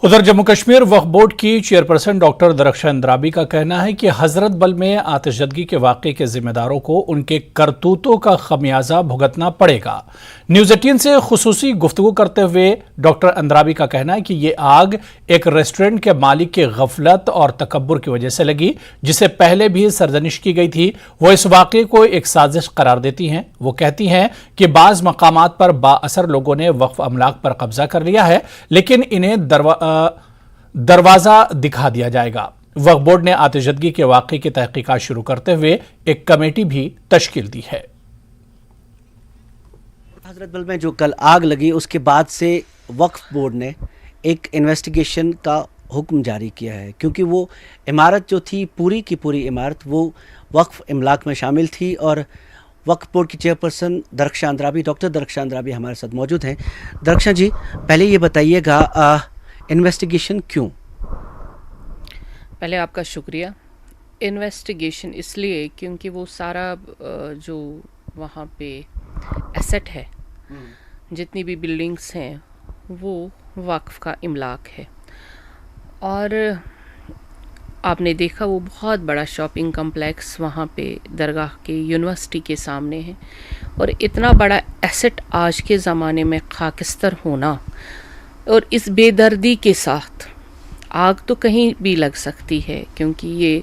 उधर जम्मू कश्मीर वक्फ बोर्ड की chairperson doctor Darakhshan Andrabi का कहना है कि हजरत बल में आतिशजदगी के वाक़े के जिम्मेदारों को उनके करतूतों का खमियाजा भुगतना पड़ेगा। न्यूज़ 18 से खुसूसी गुफ्तगू करते हुए डॉक्टर अंद्राबी का कहना है कि ये आग एक रेस्टोरेंट के मालिक की गफलत और तकब्बुर की वजह से लगी, जिसे पहले भी सरजनिश की गई थी। वो इस वाक़े को एक साजिश करार देती हैं। वो कहती हैं कि बाज़ मकामात पर बाअसर लोगों ने वक्फ अमलाक पर कब्जा कर लिया है, लेकिन इन्हें दरवाजा दिखा दिया जाएगा। वक्फ बोर्ड ने आतिशजदगी के वाक़े की तहकीकात शुरू करते हुए एक कमेटी भी तश्कील दी है। हजरत बल में जो कल आग लगी उसके बाद से वक्फ बोर्ड ने एक इन्वेस्टिगेशन का हुक्म जारी किया है, क्योंकि वो इमारत जो थी पूरी की पूरी इमारत वो वक्फ इमलाक में शामिल थी। और वक्फ बोर्ड की चेयरपर्सन दरख्शान अंद्राबी, डॉक्टर दरख्शान अंद्राबी हमारे साथ मौजूद हैं। दरख्शान जी, पहले ये बताइएगा इन्वेस्टिगेशन क्यों? पहले आपका शुक्रिया। इन्वेस्टिगेशन इसलिए क्योंकि वो सारा जो वहाँ पे एसेट है, जितनी भी बिल्डिंग्स हैं, वो वक्फ का इमलाक है। और आपने देखा वो बहुत बड़ा शॉपिंग कम्प्लेक्स वहाँ पे दरगाह के यूनिवर्सिटी के सामने है। और इतना बड़ा एसेट आज के ज़माने में खाकिस्तर होना और इस बेदर्दी के साथ, आग तो कहीं भी लग सकती है क्योंकि ये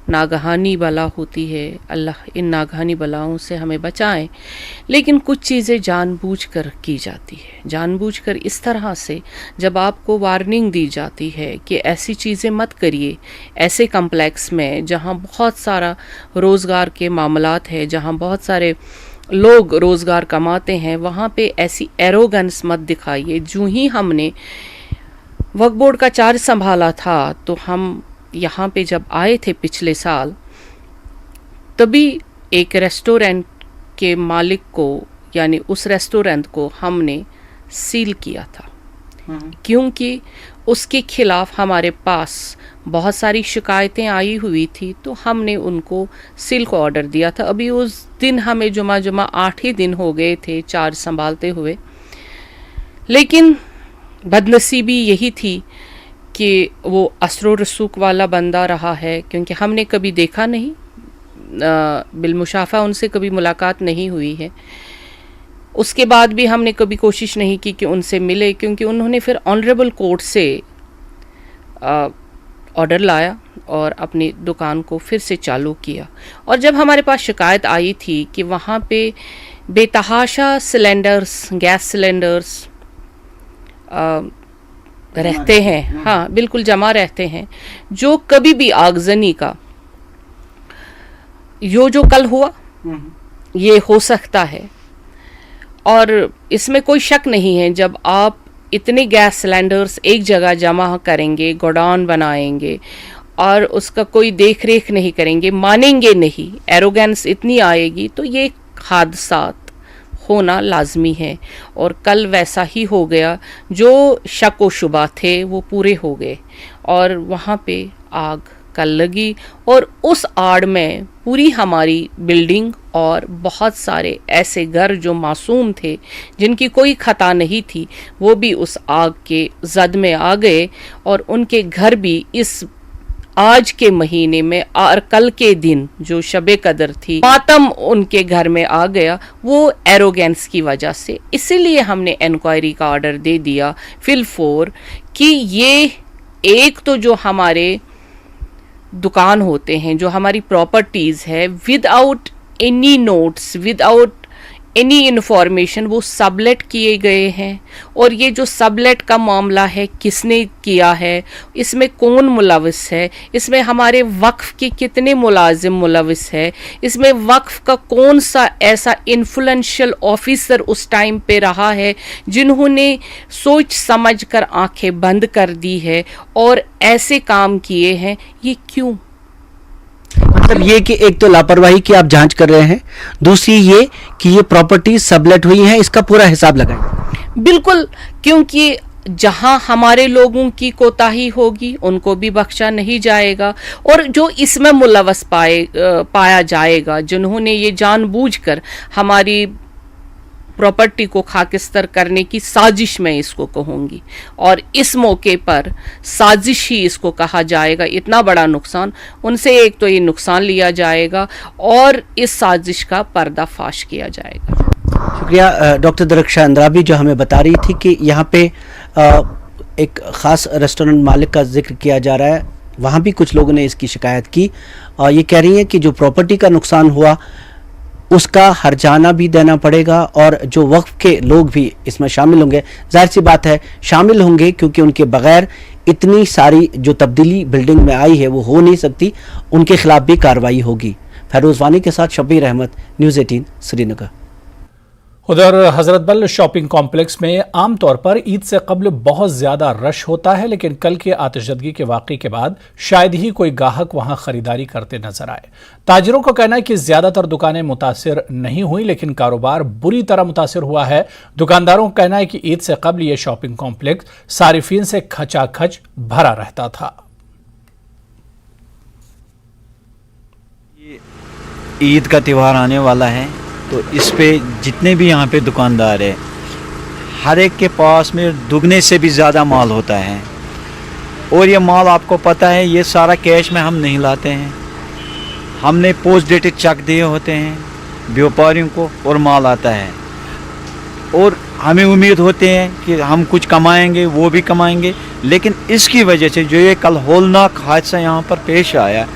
नागहानी बला होती है, अल्लाह इन नागहानी बलाओं से हमें बचाएं, लेकिन कुछ चीज़ें जानबूझकर की जाती है। जानबूझकर इस तरह से जब आपको वार्निंग दी जाती है कि ऐसी चीज़ें मत करिए, ऐसे कम्प्लेक्स में जहाँ बहुत सारा रोज़गार के मामलात है, जहाँ बहुत सारे लोग रोज़गार कमाते हैं, वहाँ पे ऐसी एरोगेंस मत दिखाइए। जो ही हमने वक्फ बोर्ड का चार्ज संभाला था तो हम यहाँ पे जब आए थे पिछले साल, तभी एक रेस्टोरेंट के मालिक को, यानी उस रेस्टोरेंट को हमने सील किया था, क्योंकि उसके खिलाफ हमारे पास बहुत सारी शिकायतें आई हुई थी। तो हमने उनको सील को ऑर्डर दिया था। अभी उस दिन हमें जुमा 8 ही दिन हो गए थे चार्ज संभालते हुए, लेकिन बदनसीबी यही थी कि वो असरो रसूख वाला बंदा रहा है, क्योंकि हमने कभी देखा नहीं, बिलमुशाफा उनसे कभी मुलाकात नहीं हुई है। उसके बाद भी हमने कभी कोशिश नहीं की कि उनसे मिले, क्योंकि उन्होंने फिर ऑनरेबल कोर्ट से ऑर्डर लाया और अपनी दुकान को फिर से चालू किया। और जब हमारे पास शिकायत आई थी कि वहाँ पे बेतहाशा सिलेंडर्स, गैस सिलेंडर्स रहते हैं, हाँ बिल्कुल जमा रहते हैं, जो कभी भी आगजनी का जो कल हुआ ये हो सकता है। और इसमें कोई शक नहीं है, जब आप इतने गैस सिलेंडर्स एक जगह जमा करेंगे, गोडाउन बनाएंगे और उसका कोई देख रेख नहीं करेंगे, मानेंगे नहीं, एरोगेंस इतनी आएगी, तो ये हादसात होना लाजमी है। और कल वैसा ही हो गया, जो शक व शुबा थे वो पूरे हो गए और वहाँ पे आग कल लगी। और उस आड़ में पूरी हमारी बिल्डिंग और बहुत सारे ऐसे घर जो मासूम थे, जिनकी कोई खता नहीं थी, वो भी उस आग के जद में आ गए। और उनके घर भी इस आज के महीने में और कल के दिन जो शबे कदर थी, मातम उनके घर में आ गया, वो एरोगेंस की वजह से। इसीलिए हमने इंक्वायरी का ऑर्डर दे दिया फिल 4 कि ये एक तो जो हमारे दुकान होते हैं, जो हमारी प्रॉपर्टीज़ है, without any notes, without any information वो सबलेट किए गए हैं। और ये जो सबलेट का मामला है, किसने किया है, इसमें कौन मुलविस है, इसमें हमारे वक्फ के कितने मुलाजिम मुलविस है, इसमें वक्फ का कौन सा ऐसा इन्फ्लुएंशियल ऑफिसर उस टाइम पे रहा है जिन्होंने सोच समझ कर आंखें बंद कर दी है और ऐसे काम किए हैं। ये क्यों? मतलब ये कि एक तो लापरवाही की आप जांच कर रहे हैं, दूसरी ये कि ये प्रॉपर्टी सबलेट हुई है, इसका पूरा हिसाब लगाएं। बिल्कुल, क्योंकि जहां हमारे लोगों की कोताही होगी उनको भी बख्शा नहीं जाएगा। और जो इसमें मुलवस पाया जाएगा, जिन्होंने ये जानबूझकर हमारी प्रॉपर्टी को खाकिस्तर करने की साजिश मैं इसको कहूँगी, और इस मौके पर साजिश ही इसको कहा जाएगा। इतना बड़ा नुकसान, उनसे एक तो ये नुकसान लिया जाएगा और इस साजिश का पर्दाफाश किया जाएगा। शुक्रिया डॉक्टर दरख्शान अंद्राबी, जो हमें बता रही थी कि यहाँ पे एक ख़ास रेस्टोरेंट मालिक का जिक्र किया जा रहा है, वहाँ भी कुछ लोगों ने इसकी शिकायत की और ये कह रही हैं कि जो प्रॉपर्टी का नुकसान हुआ उसका हर्जाना भी देना पड़ेगा और जो वक्फ के लोग भी इसमें शामिल होंगे, जाहिर सी बात है शामिल होंगे, क्योंकि उनके बगैर इतनी सारी जो तब्दीली बिल्डिंग में आई है वो हो नहीं सकती, उनके खिलाफ भी कार्रवाई होगी। फैरोज़ वानी के साथ शब्बीर अहमद, न्यूज़ 18 श्रीनगर। उधर हजरत बल शॉपिंग कॉम्प्लेक्स में आमतौर पर ईद से कबल बहुत ज़्यादा रश होता है, लेकिन कल के आतिशदगी के वाक़े के बाद शायद ही कोई गाहक वहां खरीदारी करते नजर आए। ताजिरों का कहना है कि ज़्यादातर दुकानें मुतासिर नहीं हुई, लेकिन कारोबार बुरी तरह मुतासिर हुआ है। दुकानदारों का कहना है कि ईद से कबल ये शॉपिंग कॉम्प्लेक्स सारिफीन से खचाखच भरा रहता था। ईद का त्यौहार आने वाला है, तो इस पे जितने भी यहाँ पे दुकानदार है, हर एक के पास में दुगने से भी ज़्यादा माल होता है। और ये माल आपको पता है, ये सारा कैश में हम नहीं लाते हैं, हमने पोस्ट डेटेड चेक दिए होते हैं व्यापारियों को और माल आता है। और हमें उम्मीद होते हैं कि हम कुछ कमाएंगे, वो भी कमाएंगे, लेकिन इसकी वजह से जो ये कल होलनाक हादसा यहाँ पर पेश आया,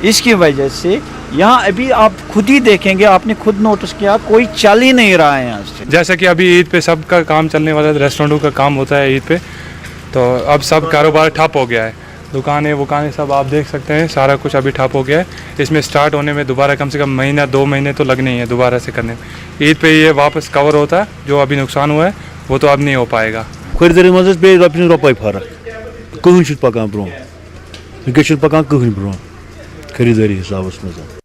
इसकी वजह से यहाँ अभी आप खुद ही देखेंगे, आपने खुद नोटिस किया, कोई चल ही नहीं रहा है यहाँ से। जैसा कि अभी ईद पे सबका काम चलने वाला है, रेस्टोरेंटों का काम होता है ईद पे, तो अब सब कारोबार ठप हो गया है। दुकानें सब आप देख सकते हैं, सारा कुछ अभी ठप हो गया है। इसमें स्टार्ट होने में दोबारा कम से कम महीना 2 महीने तो लगने ही है दोबारा से करने में। ईद पे ये वापस कवर होता है, जो अभी नुकसान हुआ है वो तो अब नहीं हो पाएगा। खरीदारी मज पे रुपये फर्क कहन पकान ब्रो पकान कहन ब्रो खरीदारी हिसाब मज।